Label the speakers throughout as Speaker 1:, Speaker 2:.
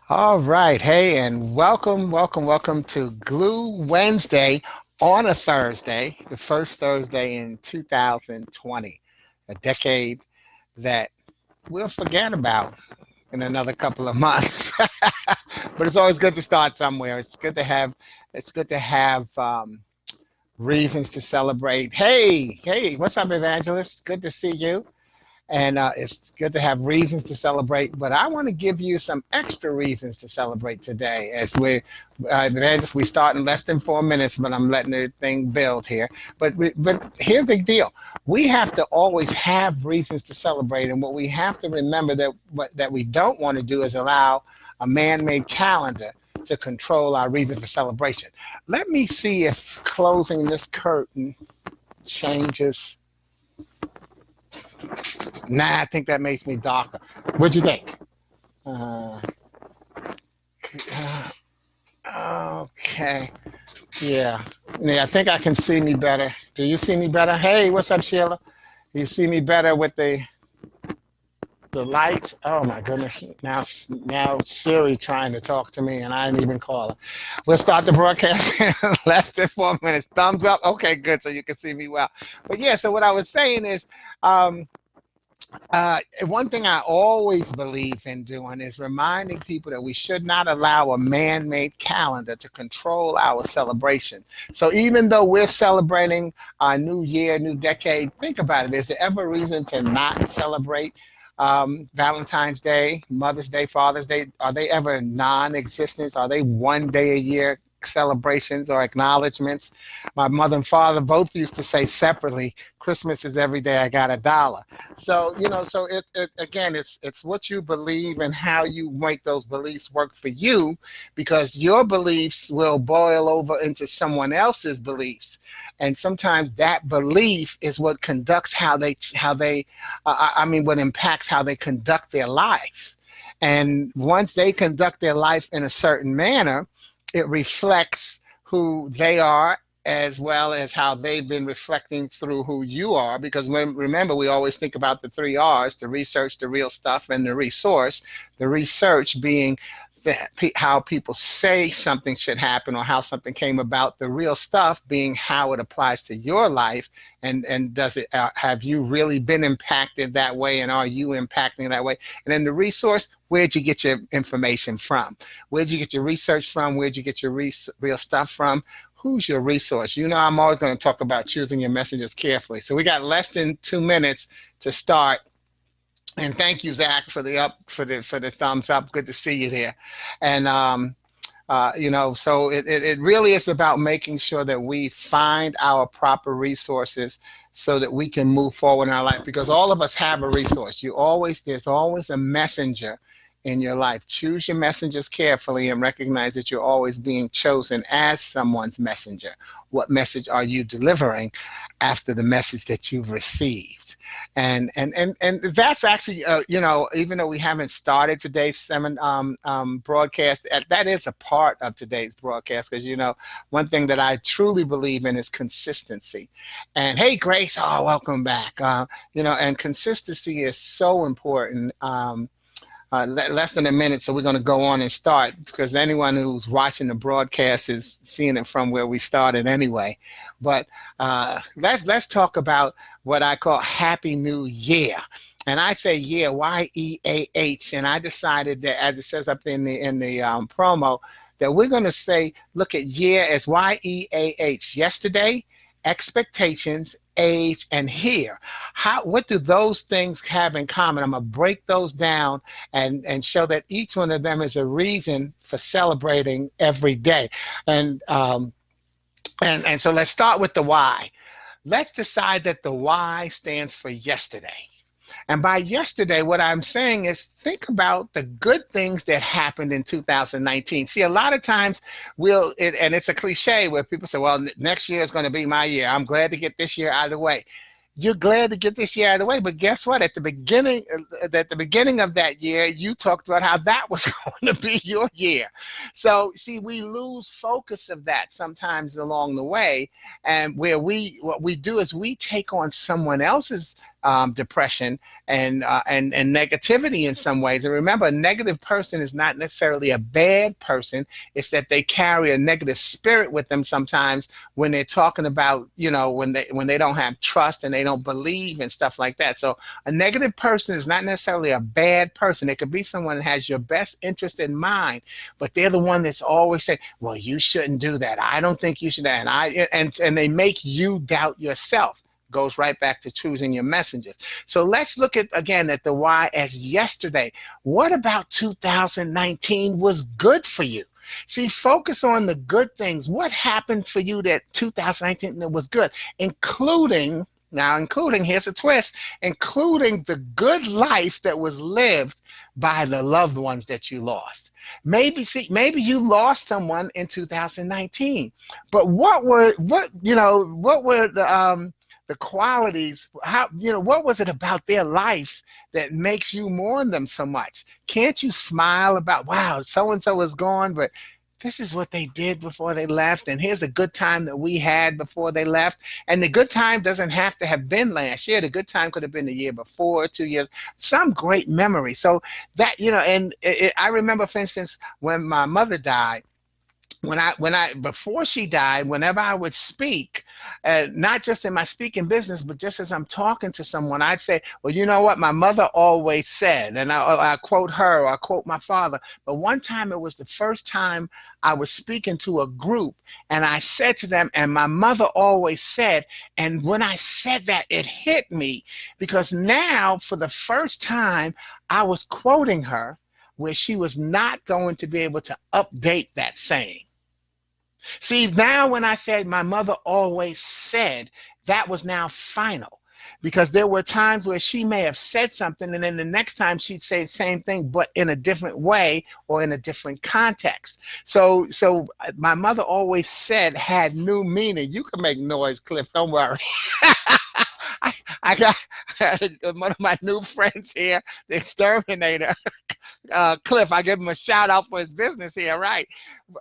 Speaker 1: All right. Hey, and welcome to Glue Wednesday on a Thursday, the first Thursday in 2020, a decade that we'll forget about in another couple of months. But it's always good to start somewhere. It's good to have reasons to celebrate. Hey, what's up, Evangelist? Good to see you. And it's good to have reasons to celebrate, but I want to give you some extra reasons to celebrate today. We start in less than 4 minutes, but I'm letting the thing build here. But here's the deal: we have to always have reasons to celebrate, and what we have to remember that we don't want to do is allow a man-made calendar to control our reason for celebration. Let me see if closing this curtain changes. Nah, I think that makes me darker. What'd you think? Uh, okay. Yeah. Yeah, I think I can see me better. Do you see me better? Hey, what's up, Sheila? You see me better with the lights? Oh my goodness. Now Siri trying to talk to me and I didn't even call her. We'll start the broadcast in less than 4 minutes. Thumbs up. Okay, good. So you can see me well. But yeah, so what I was saying is um one thing I always believe in doing is reminding people that we should not allow a man made calendar to control our celebration. So, even though we're celebrating our new year, new decade, think about it. Is there ever a reason to not celebrate Valentine's Day, Mother's Day, Father's Day? Are they ever non existent? Are they one day a year celebrations or acknowledgments? My mother and father both used to say separately, Christmas is every day I got a dollar. So again, it's what you believe and how you make those beliefs work for you, because your beliefs will boil over into someone else's beliefs, and sometimes that belief is what conducts what impacts how they conduct their life. And once they conduct their life in a certain manner, it reflects who they are as well as how they've been reflecting through who you are. Because remember, we always think about the three R's: the research, the real stuff, and the resource. The research being how people say something should happen or how something came about. The real stuff being how it applies to your life, and does it have you really been impacted that way, and are you impacting that way? And then the resource: where'd you get your information from? Where'd you get your research from? Where'd you get your real stuff from? Who's your resource? You know, I'm always going to talk about choosing your messages carefully. So we got less than 2 minutes to start. And thank you, Zach, for the thumbs up. Good to see you there. And so it really is about making sure that we find our proper resources so that we can move forward in our life, because all of us have a resource. There's always a messenger in your life. Choose your messengers carefully and recognize that you're always being chosen as someone's messenger. What message are you delivering after the message that you've received? And that's actually, even though we haven't started today's broadcast, that is a part of today's broadcast, because one thing that I truly believe in is consistency. And hey, Grace, oh, welcome back. And consistency is so important. Less than a minute, so we're going to go on and start, because anyone who's watching the broadcast is seeing it from where we started anyway. But let's talk about what I call Happy New Year. And I say year, Y-E-A-H. And I decided that, as it says up in the promo, that we're going to look at year as Y-E-A-H: yesterday, expectations, age, and here. What do those things have in common? I'm gonna break those down and show that each one of them is a reason for celebrating every day. And so let's start with the why. Let's decide that the why stands for yesterday. And by yesterday, what I'm saying is, think about the good things that happened in 2019. See, a lot of times and it's a cliche where people say, well, next year is going to be my year. I'm glad to get this year out of the way. You're glad to get this year out of the way, but guess what? At the beginning of that year, you talked about how that was going to be your year. So, see, we lose focus of that sometimes along the way, and what we do is we take on someone else's depression and negativity in some ways. And remember, a negative person is not necessarily a bad person. It's that they carry a negative spirit with them sometimes when they're talking about, when they don't have trust and they don't believe and stuff like that. So a negative person is not necessarily a bad person. It could be someone that has your best interest in mind, but they're the one that's always saying, well, you shouldn't do that. I don't think you should. And they make you doubt yourself. Goes right back to choosing your messengers. So let's look at the why as yesterday. What about 2019 was good for you? See, focus on the good things. What happened for you that 2019 that was good, including, here's a twist, including the good life that was lived by the loved ones that you lost. Maybe you lost someone in 2019, but what were the qualities? What was it about their life that makes you mourn them so much? Can't you smile about, wow, so and so is gone, but this is what they did before they left, and here's a good time that we had before they left. And the good time doesn't have to have been last year. The good time could have been the year before, 2 years, some great memory. So that, I remember, for instance, when my mother died, before she died, whenever I would speak, not just in my speaking business, but just as I'm talking to someone, I'd say, well, you know what my mother always said, and I quote her, or I quote my father. But one time, it was the first time I was speaking to a group, and I said to them, and my mother always said, and when I said that, it hit me, because now, for the first time, I was quoting her, where she was not going to be able to update that saying. See, now when I said my mother always said, that was now final, because there were times where she may have said something, and then the next time she'd say the same thing, but in a different way or in a different context. So my mother always said had new meaning. You can make noise, Cliff, don't worry. I got one of my new friends here, the exterminator. Cliff, I give him a shout out for his business here, right?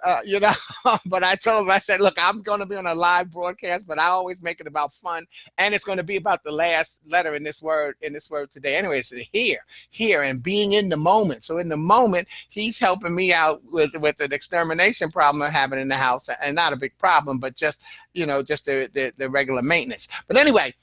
Speaker 1: But I told him, I said, look, I'm going to be on a live broadcast, but I always make it about fun, and it's going to be about the last letter in this word today. Anyway, it's here, and being in the moment. So in the moment, he's helping me out with an extermination problem I'm having in the house, and not a big problem, but just the regular maintenance. But anyway.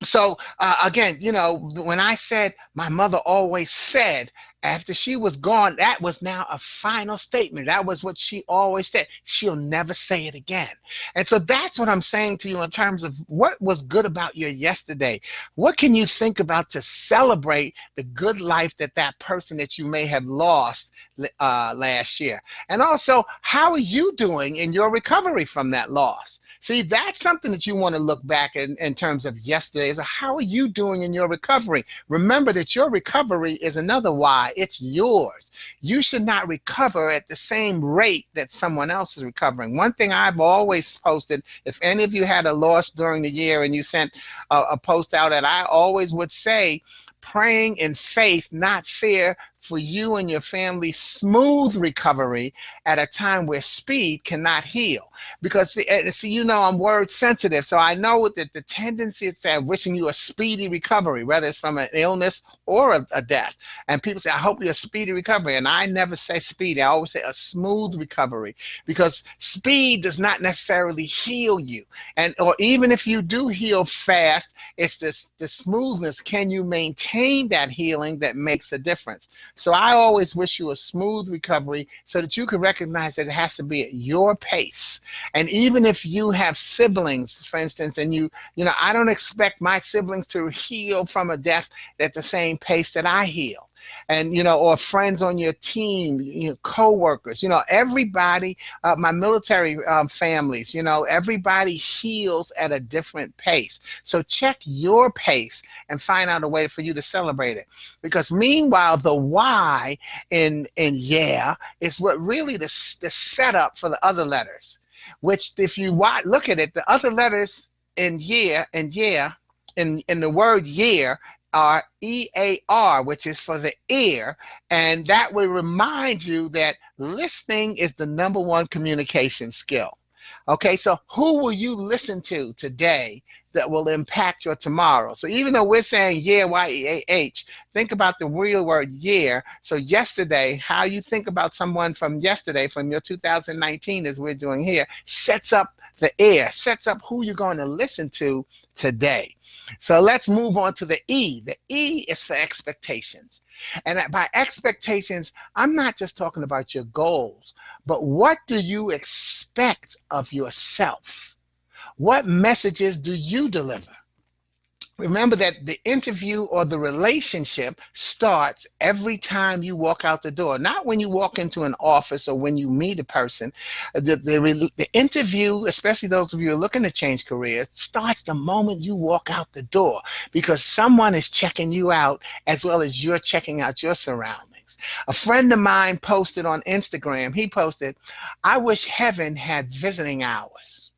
Speaker 1: So again, when I said my mother always said, after she was gone, that was now a final statement. That was what she always said. She'll never say it again. And so that's what I'm saying to you in terms of what was good about your yesterday. What can you think about to celebrate the good life that person that you may have lost last year? And also, how are you doing in your recovery from that loss? See, that's something that you want to look back in terms of yesterday. So how are you doing in your recovery? Remember that your recovery is another why. It's yours. You should not recover at the same rate that someone else is recovering. One thing I've always posted, if any of you had a loss during the year and you sent a post out, and I always would say, praying in faith, not fear, for you and your family's smooth recovery at a time where speed cannot heal. Because see, I'm word sensitive, so I know that the tendency is to wishing you a speedy recovery, whether it's from an illness or a death. And people say, I hope you're a speedy recovery. And I never say speedy. I always say a smooth recovery, because speed does not necessarily heal you. Or even if you do heal fast, it's the smoothness. Can you maintain that healing that makes a difference? So I always wish you a smooth recovery so that you can recognize that it has to be at your pace. And even if you have siblings, for instance, and I don't expect my siblings to heal from a death at the same pace that I heal. And or friends on your team, co-workers, everybody, my military families, everybody heals at a different pace. So check your pace and find out a way for you to celebrate it. Because meanwhile, the why in yeah is what really the setup for the other letters, which if you look at it, the other letters in year and yeah, in the word year, are EAR, which is for the ear, and that will remind you that listening is the #1 communication skill. Okay, so who will you listen to today that will impact your tomorrow? So even though we're saying yeah, Y-E-A-H, think about the real word year. So yesterday, how you think about someone from yesterday, from your 2019, as we're doing here, sets up the air, sets up who you're going to listen to today. So let's move on to the E. The E is for expectations. And by expectations, I'm not just talking about your goals, but what do you expect of yourself? What messages do you deliver? Remember that the interview or the relationship starts every time you walk out the door, not when you walk into an office or when you meet a person. The interview, especially those of you who are looking to change careers, starts the moment you walk out the door, because someone is checking you out as well as you're checking out your surroundings. A friend of mine posted on Instagram, he posted, "I wish heaven had visiting hours."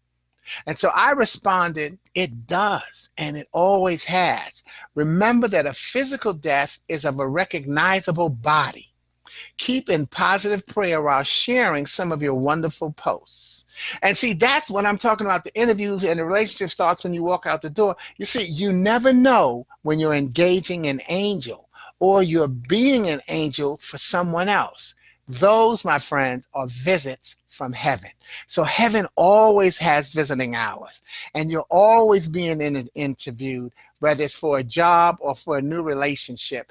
Speaker 1: And so I responded, it does, and it always has. Remember that a physical death is of a recognizable body. Keep in positive prayer while sharing some of your wonderful posts. And see, that's what I'm talking about. The interviews and the relationship starts when you walk out the door. You see, you never know when you're engaging an angel or you're being an angel for someone else. Those, my friends, are visits from heaven. So heaven always has visiting hours, and you're always being interviewed, whether it's for a job or for a new relationship,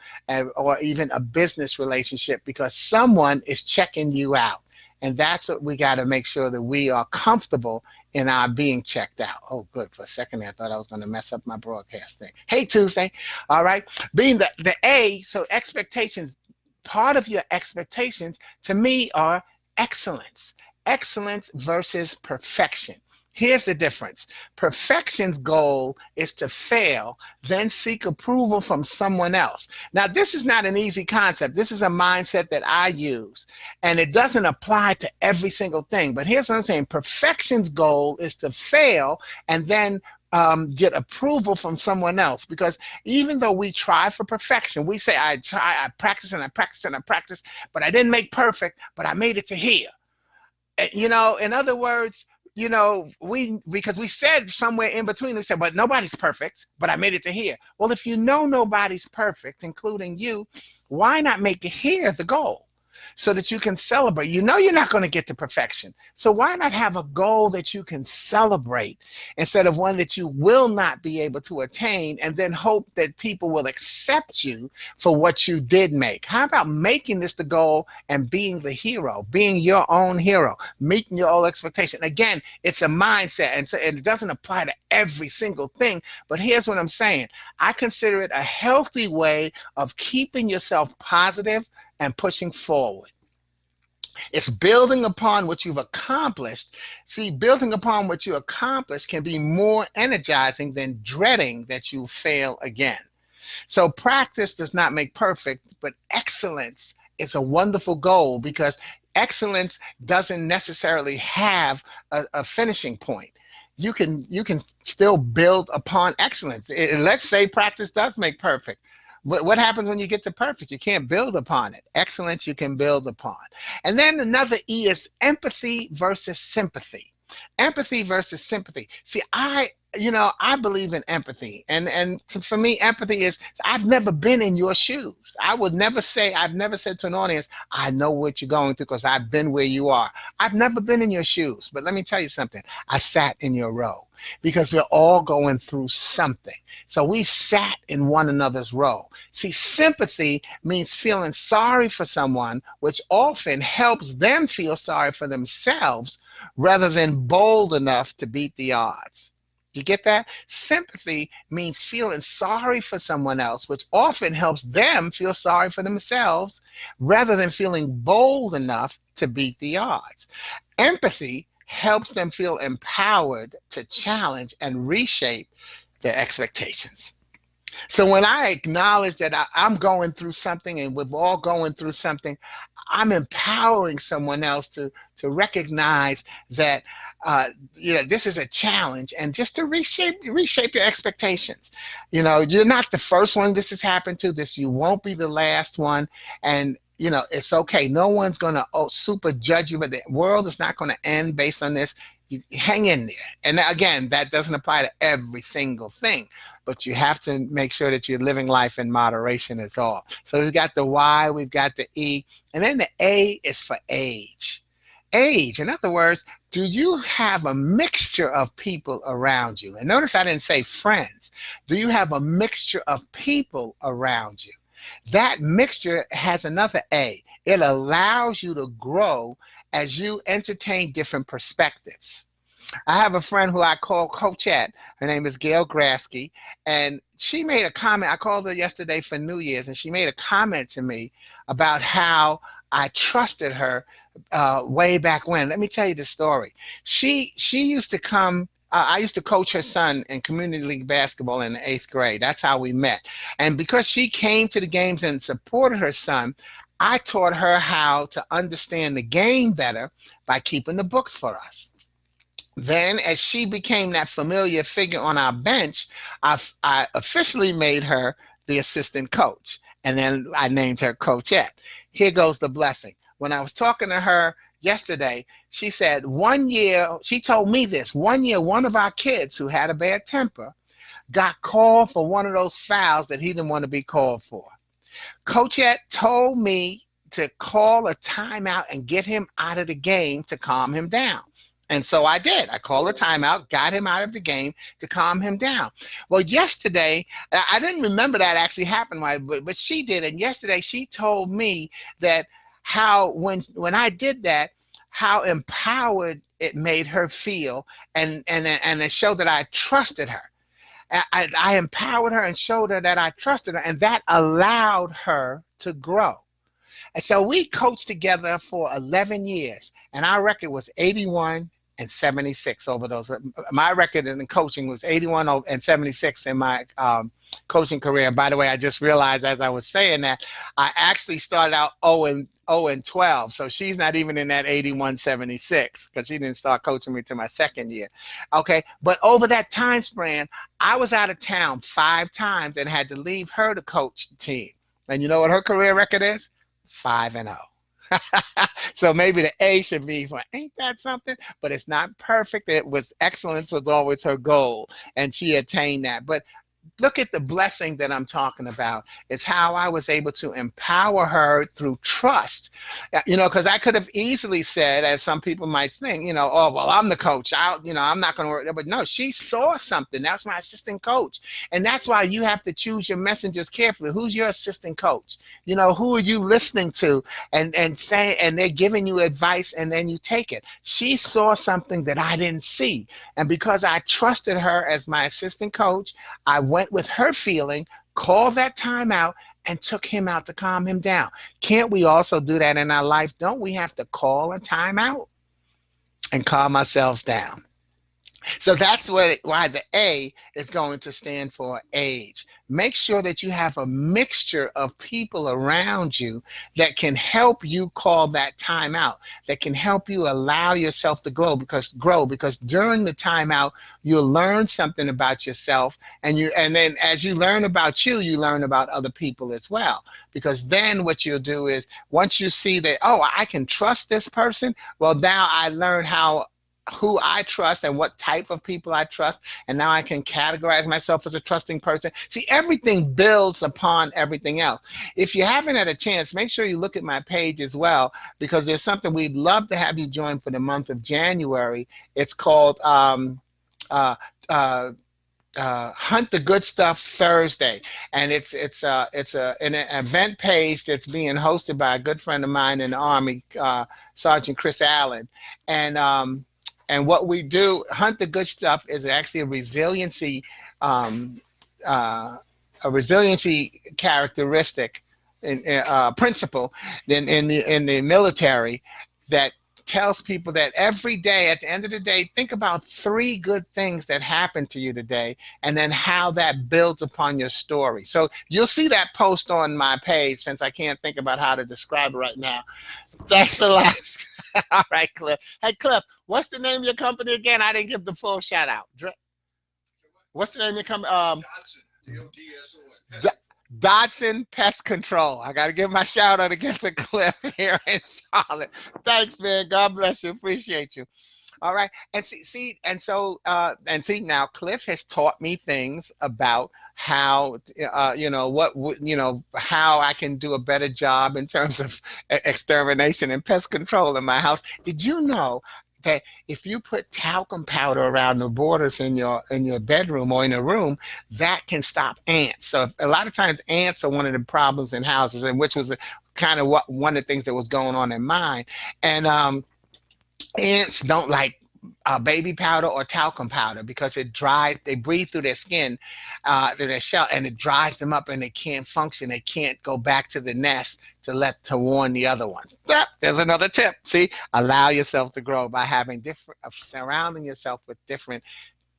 Speaker 1: or even a business relationship, because someone is checking you out. And that's what we got to make sure that we are comfortable in our being checked out. Oh, good. For a second there, I thought I was going to mess up my broadcast thing. Hey, Tuesday. All right. Being the A, so expectations, part of your expectations to me are excellence. Excellence versus perfection. Here's the difference. Perfection's goal is to fail, then seek approval from someone else. Now, this is not an easy concept. This is a mindset that I use, and it doesn't apply to every single thing. But here's what I'm saying. Perfection's goal is to fail and then get approval from someone else. Because even though we try for perfection, we say, I try, I practice, and I practice, and I practice, but I didn't make perfect, but I made it to here. In other words, because we said somewhere in between, we said, but nobody's perfect, but I made it to here. Well, if you know nobody's perfect, including you, why not make it here the goal? So that you can celebrate. You know you're not going to get to perfection. So why not have a goal that you can celebrate instead of one that you will not be able to attain, and then hope that people will accept you for what you did make? How about making this the goal and being the hero, being your own hero, meeting your own expectation? Again, it's a mindset, and so it doesn't apply to every single thing. But here's what I'm saying. I consider it a healthy way of keeping yourself positive and pushing forward. It's building upon what you've accomplished. See, building upon what you accomplished can be more energizing than dreading that you fail again. So practice does not make perfect, but excellence is a wonderful goal, because excellence doesn't necessarily have a finishing point. You can still build upon excellence. Let's say practice does make perfect. What happens when you get to perfect? You can't build upon it. Excellence you can build upon. And then another E is empathy versus sympathy. Empathy versus sympathy. See, I believe in empathy, and for me, empathy is, I've never been in your shoes. I've never said to an audience, I know what you're going through because I've been where you are. I've never been in your shoes, but let me tell you something. I sat in your row, because we're all going through something. So we sat in one another's row. See, sympathy means feeling sorry for someone, which often helps them feel sorry for themselves rather than bold enough to beat the odds. You get that? Sympathy means feeling sorry for someone else, which often helps them feel sorry for themselves rather than feeling bold enough to beat the odds. Empathy helps them feel empowered to challenge and reshape their expectations. So when I acknowledge that I'm going through something, and we're all going through something, I'm empowering someone else to recognize that this is a challenge, and just to reshape your expectations. You're not the first one this has happened to. You won't be the last one, and it's okay. No one's going to super judge you, but the world is not going to end based on this. You hang in there. And again, that doesn't apply to every single thing, but you have to make sure that you're living life in moderation is all. So we've got the Y, we've got the E, and then the A is for age. Age, in other words, do you have a mixture of people around you? And notice I didn't say friends. Do you have a mixture of people around you? That mixture has another A. It allows you to grow as you entertain different perspectives. I have a friend who I call Coachette. Her name is Gail Grasky, and she made a comment. I called her yesterday for New Year's, and she made a comment to me about how I trusted her way back when. Let me tell you the story. She used to come. I used to coach her son in community league basketball in the eighth grade. That's how we met. And because she came to the games and supported her son, I taught her how to understand the game better by keeping the books for us. Then, as she became that familiar figure on our bench, I officially made her the assistant coach. And then I named her Coachette. Here goes the blessing. When I was talking to her yesterday, she said, one year, she told me this, one year, one of our kids who had a bad temper got called for one of those fouls that he didn't want to be called for. Coachette told me to call a timeout and get him out of the game to calm him down. And so I did. I called a timeout, got him out of the game to calm him down. Well, yesterday, I didn't remember that actually happened, right? But she did. And yesterday, she told me that how when I did that, how empowered it made her feel, and it showed that I trusted her. I empowered her and showed her that I trusted her, and that allowed her to grow. And so we coached together for 11 years, and our record was 81 and 76 over those. My record in coaching was 81 and 76 in my coaching career. And by the way, I just realized as I was saying that, I actually started out 0 and 12. So she's not even in that 81, 76 because she didn't start coaching me till my second year. Okay, but over that time span, I was out of town 5 times and had to leave her to coach the team. And you know what her career record is? 5-0. So maybe the A should be for ain't that something? But it's not perfect. It was excellence was always her goal, and she attained that. But look at the blessing that I'm talking about. It's how I was able to empower her through trust. Because I could have easily said, as some people might think, oh, well, I'm the coach. I'm not going to work. But no, she saw something. That's my assistant coach. And that's why you have to choose your messengers carefully. Who's your assistant coach? Who are you listening to and saying, and they're giving you advice and then you take it. She saw something that I didn't see. And because I trusted her as my assistant coach, I went with her feeling, called that timeout, and took him out to calm him down. Can't we also do that in our life? Don't we have to call a timeout and calm ourselves down? So that's why the A is going to stand for age. Make sure that you have a mixture of people around you that can help you call that time out, that can help you allow yourself to grow because during the timeout, you'll learn something about yourself, and then as you learn about you, you learn about other people as well. Because then what you'll do is, once you see that, oh, I can trust this person, well, now I learn who I trust and what type of people I trust, and now I can categorize myself as a trusting person. See, everything builds upon everything else. If you haven't had a chance, make sure you look at my page as well, because there's something we'd love to have you join for the month of January. It's called Hunt the Good Stuff Thursday, and it's an event page that's being hosted by a good friend of mine in the Army, Sergeant Chris Allen, and what we do, Hunt the Good Stuff, is actually a resiliency characteristic, principle in the military that tells people that every day, at the end of the day, think about 3 good things that happened to you today, and then how that builds upon your story. So you'll see that post on my page, since I can't think about how to describe it right now. Thanks a lot. All right, Cliff. Hey, Cliff, what's the name of your company again? I didn't give the full shout out. What's the name of your company? Dodson Pest Control. I got to give my shout out again to Cliff here in Charlotte. Thanks, man. God bless you. Appreciate you. All right. And see, now Cliff has taught me things about how, how I can do a better job in terms of extermination and pest control in my house. Did you know that if you put talcum powder around the borders in your bedroom or in a room, that can stop ants? So a lot of times ants are one of the problems in houses, and which was kind of what one of the things that was going on in mine. And ants don't like baby powder or talcum powder because it dries. They breathe through their skin, through their shell, and it dries them up, and they can't function. They can't go back to the nest to warn the other ones. There's another tip. See, allow yourself to grow by having different, surrounding yourself with different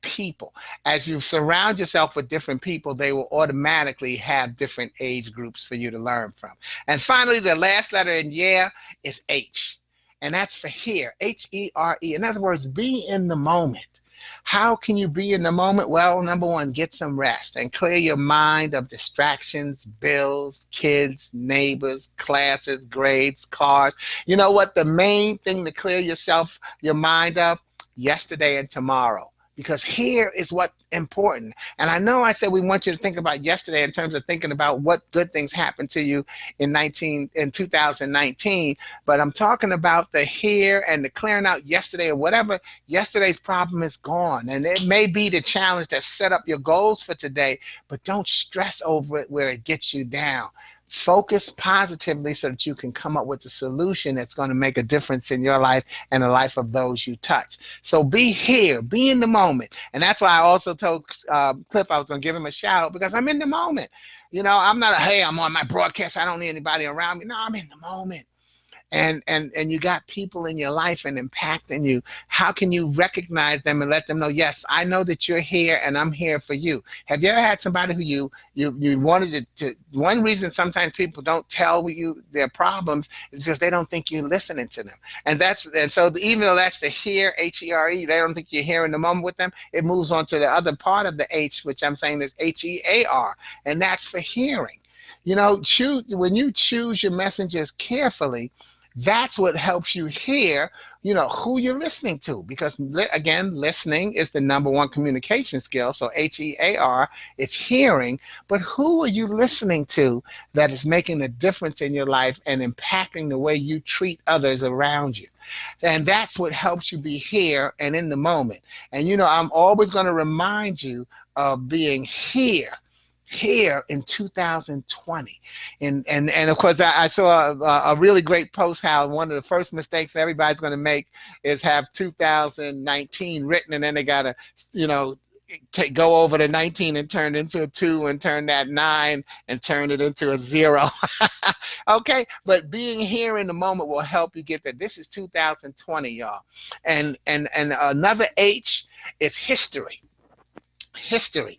Speaker 1: people. As you surround yourself with different people, they will automatically have different age groups for you to learn from. And finally, the last letter in yeah is H. And that's for here, Here. In other words, be in the moment. How can you be in the moment? Well, number one, get some rest and clear your mind of distractions, bills, kids, neighbors, classes, grades, cars. You know what? The main thing to clear your mind of, yesterday and tomorrow. Because here is what's important. And I know I said we want you to think about yesterday in terms of thinking about what good things happened to you in 2019, but I'm talking about the here and the clearing out yesterday, or whatever yesterday's problem is gone. And it may be the challenge that set up your goals for today, but don't stress over it where it gets you down. Focus positively so that you can come up with a solution that's going to make a difference in your life and the life of those you touch. So be here, be in the moment. And that's why I also told Cliff I was going to give him a shout out, because I'm in the moment. I'm not hey, I'm on my broadcast, I don't need anybody around me. No, I'm in the moment. And you got people in your life and impacting you. How can you recognize them and let them know, yes, I know that you're here and I'm here for you? Have you ever had somebody who you wanted to one reason sometimes people don't tell you their problems is because they don't think you're listening to them. And so even though that's the here, Here, they don't think you're here in the moment with them, it moves on to the other part of the H, which I'm saying is Hear, and that's for hearing. When you choose your messengers carefully, that's what helps you hear, who you're listening to. Because again, listening is the number one communication skill. So Hear is hearing, but who are you listening to that is making a difference in your life and impacting the way you treat others around you? And that's what helps you be here and in the moment. And I'm always going to remind you of being here in 2020. And of course, I saw a really great post how one of the first mistakes everybody's going to make is have 2019 written, and then they got to go over the 19 and turn it into a 2 and turn that 9 and turn it into a 0. Okay, but being here in the moment will help you get there. This is 2020, y'all. And another H is history. History.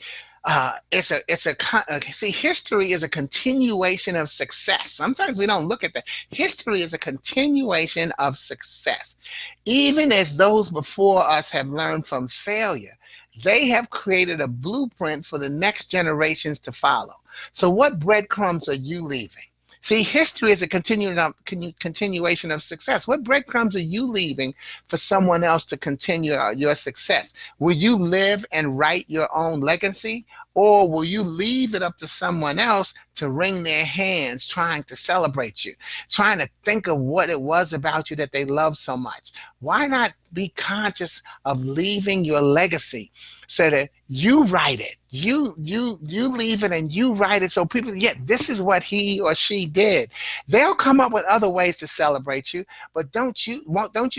Speaker 1: See, history is a continuation of success. Sometimes we don't look at that. History is a continuation of success. Even as those before us have learned from failure, they have created a blueprint for the next generations to follow. So what breadcrumbs are you leaving? See, history is a continuation of success. What breadcrumbs are you leaving for someone else to continue your success? Will you live and write your own legacy, or will you leave it up to someone else to wring their hands trying to celebrate you, trying to think of what it was about you that they love so much? Why not be conscious of leaving your legacy so that you write it, you leave it and you write it, so people, this is what he or she did. They'll come up with other ways to celebrate you, but don't you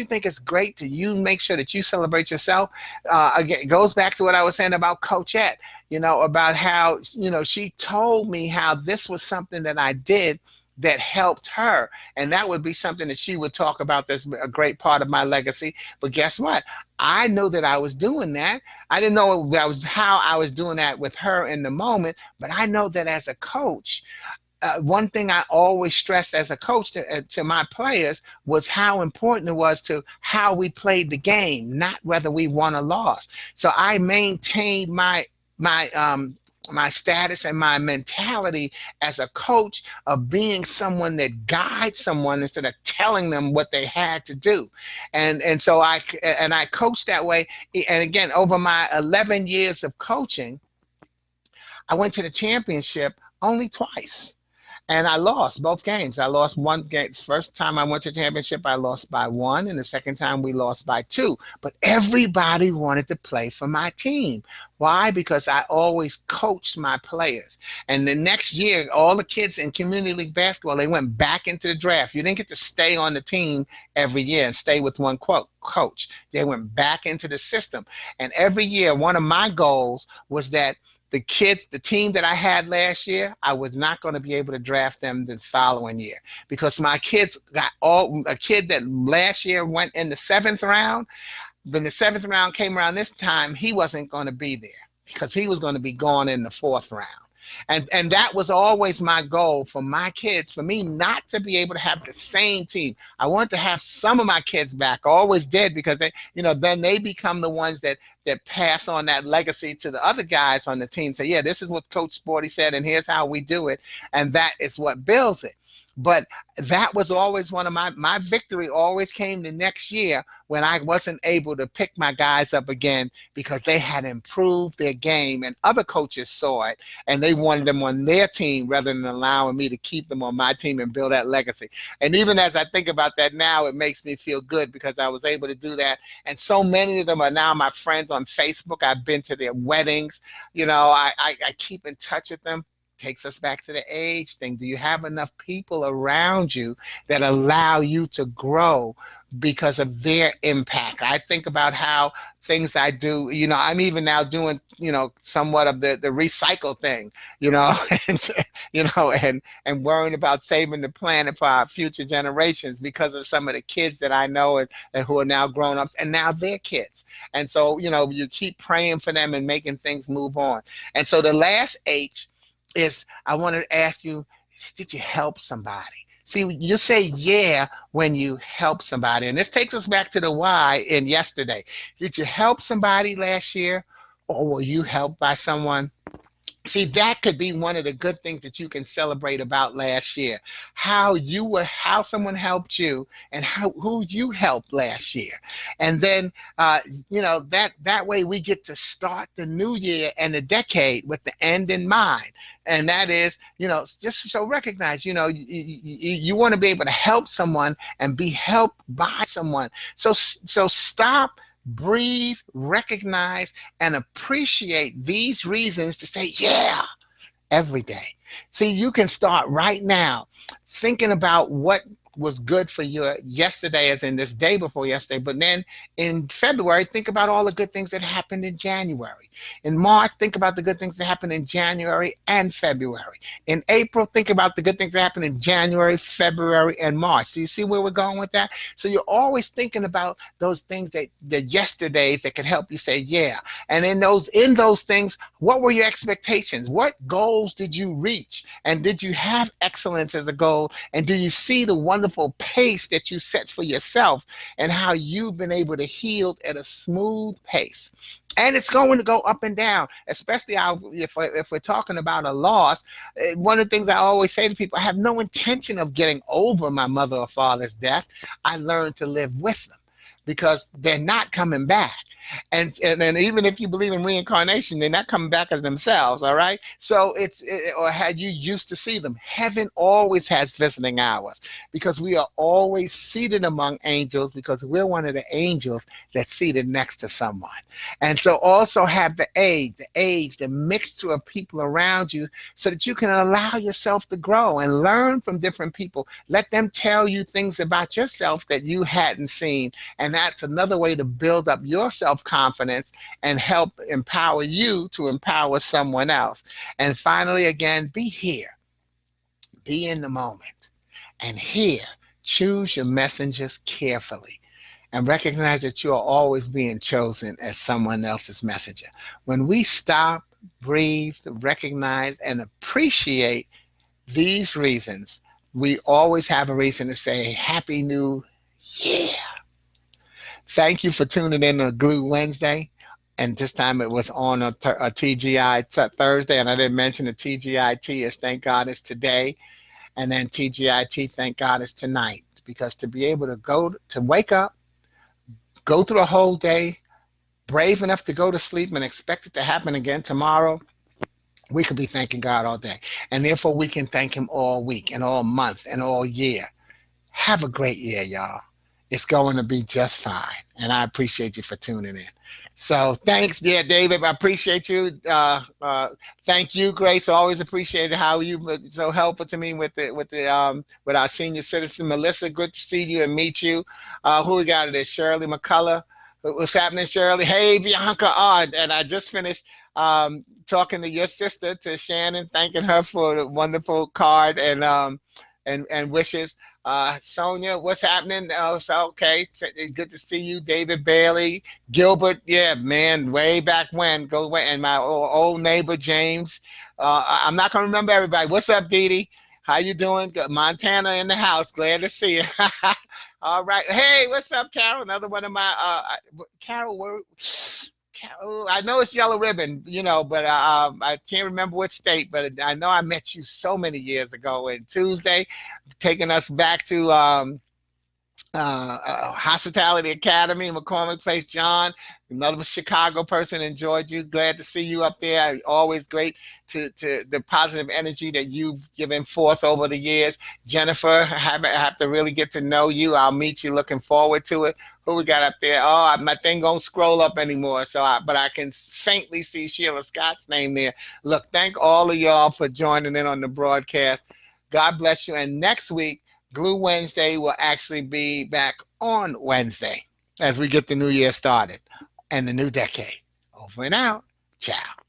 Speaker 1: think it's great to make sure that you celebrate yourself? Again, it goes back to what I was saying about Coachette, about how, she told me how this was something that I did that helped her, and that would be something that she would talk about. That's a great part of my legacy. But guess what? I know that I was doing that. I didn't know that was how I was doing that with her in the moment, but I know that as a coach, one thing I always stressed as a coach to my players was how important it was to how we played the game, not whether we won or lost. So I maintained my my status and my mentality as a coach of being someone that guides someone instead of telling them what they had to do. And so I coach that way. And again, over my 11 years of coaching, I went to the championship only twice. And I lost both games. I lost one game. First time I went to the championship, I lost by one, and the second time we lost by two. But everybody wanted to play for my team. Why? Because I always coached my players. And the next year, all the kids in community league basketball, they went back into the draft. You didn't get to stay on the team every year and stay with one coach. They went back into the system. And every year, one of my goals was that the kids, the team that I had last year, I was not going to be able to draft them the following year because my kids got a kid that last year went in the 7th round. When the 7th round came around this time, he wasn't going to be there because he was going to be gone in the 4th round. And that was always my goal for my kids, for me not to be able to have the same team. I want to have some of my kids back. I always did because they, then they become the ones that pass on that legacy to the other guys on the team. Say, yeah, this is what Coach Sporty said, and here's how we do it, and that is what builds it. But that was always one of my victory always came the next year when I wasn't able to pick my guys up again because they had improved their game and other coaches saw it and they wanted them on their team rather than allowing me to keep them on my team and build that legacy. And even as I think about that now, it makes me feel good because I was able to do that. And so many of them are now my friends on Facebook. I've been to their weddings. I keep in touch with them. Takes us back to the age thing. Do you have enough people around you that allow you to grow because of their impact? I think about how things I do, I'm even now doing, somewhat of the recycle thing, and, and worrying about saving the planet for our future generations because of some of the kids that I know and who are now grown ups and now they're kids. And so, you keep praying for them and making things move on. And so the last H is I want to ask you, did you help somebody? See, you say yeah when you help somebody. And this takes us back to the why in yesterday. Did you help somebody last year or were you helped by someone? See, that could be one of the good things that you can celebrate about last year. How someone helped you and who you helped last year. And then, that way we get to start the new year and the decade with the end in mind. And that is, just so recognize, you want to be able to help someone and be helped by someone. So stop, breathe, recognize, and appreciate these reasons to say, yeah, every day. See, you can start right now thinking about what was good for you yesterday, as in this day before yesterday. But then in February, think about all the good things that happened in January. In March, think about the good things that happened in January and February. In April, think about the good things that happened in January, February, and March. Do you see where we're going with that? So you're always thinking about those things that the yesterdays that could help you say, yeah. And in those things, what were your expectations? What goals did you reach? And did you have excellence as a goal? And do you see the wonderful pace that you set for yourself and how you've been able to heal at a smooth pace? And it's going to go up and down, especially if we're talking about a loss. One of the things I always say to people, I have no intention of getting over my mother or father's death. I learned to live with them because they're not coming back. And even if you believe in reincarnation, they're not coming back as themselves, all right? So or had you used to see them. Heaven always has visiting hours because we are always seated among angels because we're one of the angels that's seated next to someone. And so also have the age, the mixture of people around you so that you can allow yourself to grow and learn from different people. Let them tell you things about yourself that you hadn't seen. And that's another way to build up your self-confidence and help empower you to empower someone else. And finally, again, be here. Be in the moment. And here, choose your messengers carefully. And recognize that you are always being chosen as someone else's messenger. When we stop, breathe, recognize, and appreciate these reasons, we always have a reason to say, Happy New Year. Thank you for tuning in on Glue Wednesday. and this time it was on a TGI Thursday, and I didn't mention the TGIT is thank God it's today, and then TGIT thank God it's tonight, because to be able to wake up, go through a whole day, brave enough to go to sleep and expect it to happen again tomorrow, we could be thanking God all day. And therefore, we can thank Him all week and all month and all year. Have a great year, y'all. It's going to be just fine. And I appreciate you for tuning in. So thanks, dear David. I appreciate you. Thank you, Grace. Always appreciated how you were so helpful to me with our senior citizen, Melissa. Good to see you and meet you. Who we got today? Shirley McCullough. What's happening, Shirley? Hey, Bianca. And I just finished talking to your sister, to Shannon, thanking her for the wonderful card and wishes. Sonia, what's happening? So okay, good to see you. David Bailey, Gilbert, yeah, man, way back when, go away, and my old neighbor James. I'm not gonna remember everybody. What's up, Dee Dee? How you doing? Good. Montana in the house. Glad to see you. All right. Hey, what's up, Carol? Another one of my Carol. I know it's Yellow Ribbon, but I can't remember which state, but I know I met you so many years ago. And Tuesday, taking us back to Hospitality Academy in McCormick Place. John, another Chicago person, enjoyed you. Glad to see you up there. Always great to the positive energy that you've given forth over the years. Jennifer, I have to really get to know you. I'll meet you. Looking forward to it. Who we got up there? Oh, my thing don't scroll up anymore, but I can faintly see Sheila Scott's name there. Look, thank all of y'all for joining in on the broadcast. God bless you. And next week, Glue Wednesday will actually be back on Wednesday as we get the new year started and the new decade. Over and out. Ciao.